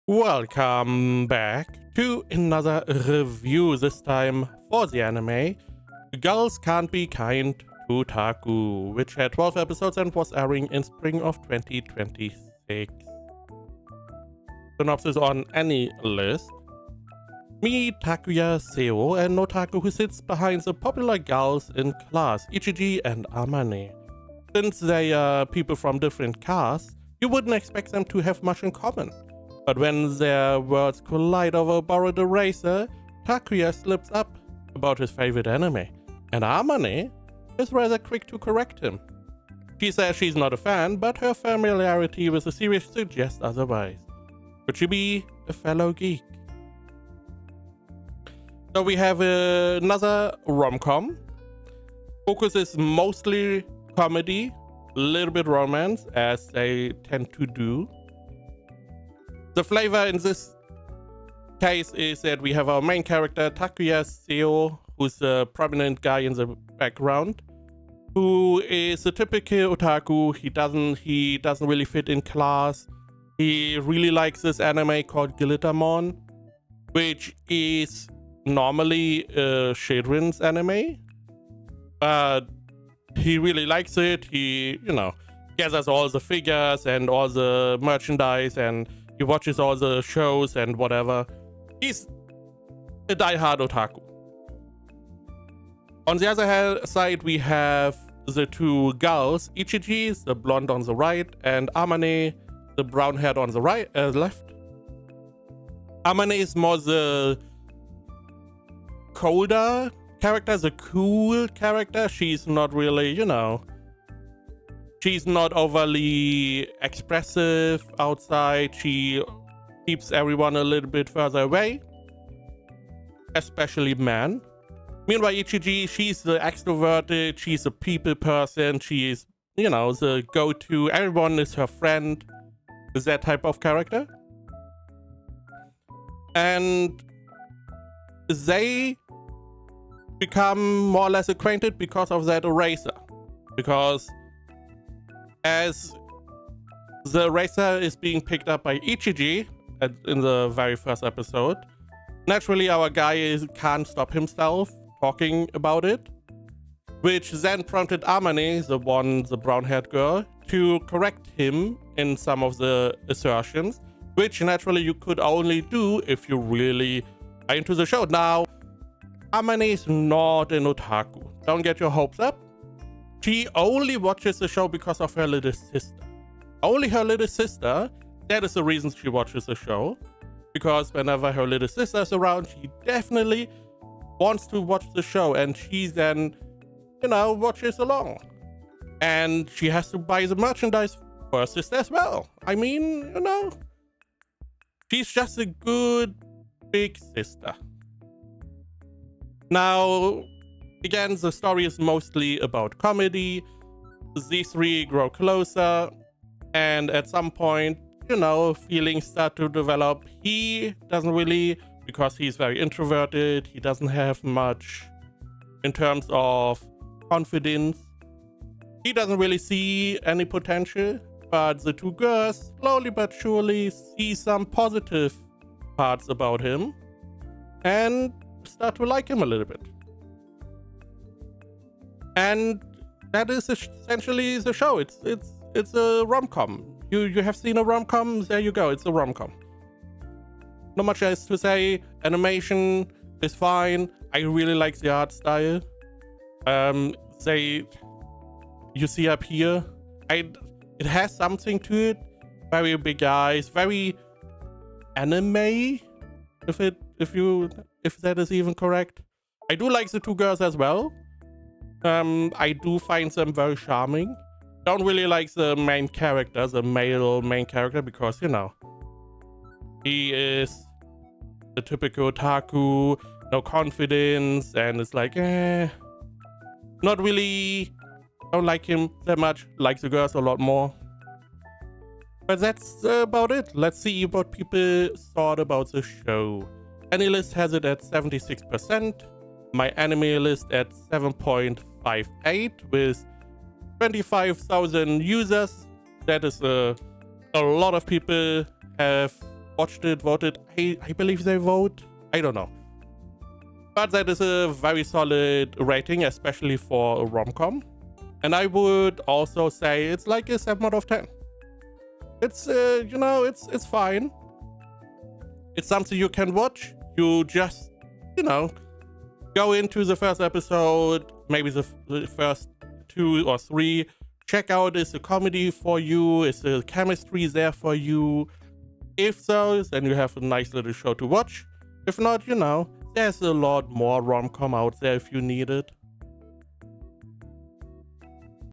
Welcome back to another review, this time for the anime Girls Can't Be Kind to Otaku, which had 12 episodes and was airing in spring of 2026. Synopsis on any list. Meet Takuya Seo, an otaku who sits behind the popular girls in class, Ichiji and Amane. Since they are people from different castes, you wouldn't expect them to have much in common. But when their worlds collide over a borrowed eraser, Takuya slips up about his favorite anime, and Amane is rather quick to correct him. She says she's not a fan, but her familiarity with the series suggests otherwise. Could she be a fellow geek? So we have another rom-com. Focus is mostly comedy, a little bit romance, as they tend to do. The flavor in this case is that we have our main character, Takuya Seo, who's a prominent guy in the background, who is a typical otaku. He doesn't really fit in class. He really likes this anime called Glittermon, which is normally a children's anime, but he really likes it. He, gathers all the figures and all the merchandise, and he watches all the shows and whatever. He's a die-hard otaku. On the other side, we have the two girls, Ichiji, the blonde on the right, and Amane, the brown-haired on the left. Amane is more the colder character, the cool character. She's not really, she's not overly expressive outside. She keeps everyone a little bit further away, especially men. Meanwhile, Ichiji, she's the extroverted, she's a people person, she is, the go-to, everyone is her friend, is that type of character. And they become more or less acquainted because of that eraser. Because as the eraser is being picked up by Ichiji in the very first episode, naturally our guy can't stop himself talking about it, which then prompted Amane, the brown-haired girl, to correct him in some of the assertions, which naturally you could only do if you really are into the show. Now, Amane is not an otaku. Don't get your hopes up. She only watches the show because of her little sister. Only her little sister. That is the reason she watches the show. Because whenever her little sister is around, she definitely wants to watch the show. And she then, watches along. And she has to buy the merchandise for her sister as well. I mean, she's just a good big sister. Now, again, the story is mostly about comedy. These three grow closer, and at some point, feelings start to develop. He doesn't really, because he's very introverted, he doesn't have much in terms of confidence. He doesn't really see any potential, but the two girls slowly but surely see some positive parts about him and start to like him a little bit. And that is essentially the show. It's a rom-com. You have seen a rom-com? There you go, it's a rom-com. Not much else to say. Animation is fine. I really like the art style. You see up here, it has something to it. Very big eyes, very anime, if that is even correct. I do like the two girls as well. I do find them very charming. Don't really like the main character, the male main character, because, he is the typical otaku, no confidence, and it's like, not really, don't like him that much, like the girls a lot more. But that's about it. Let's see what people thought about the show. AniList has it at 76%. My anime list at 7.58 with 25,000 users. That is a lot of people have watched it, voted. I believe they vote. I don't know. But that is a very solid rating, especially for a rom-com. And I would also say it's like a 7 out of 10. It's, you know, it's fine. It's something you can watch. You just, you know, go into the first episode, maybe the first 2 or 3. Check out, is the comedy for you? Is the chemistry there for you? If so, then you have a nice little show to watch. If not, you know, there's a lot more rom-com out there if you need it.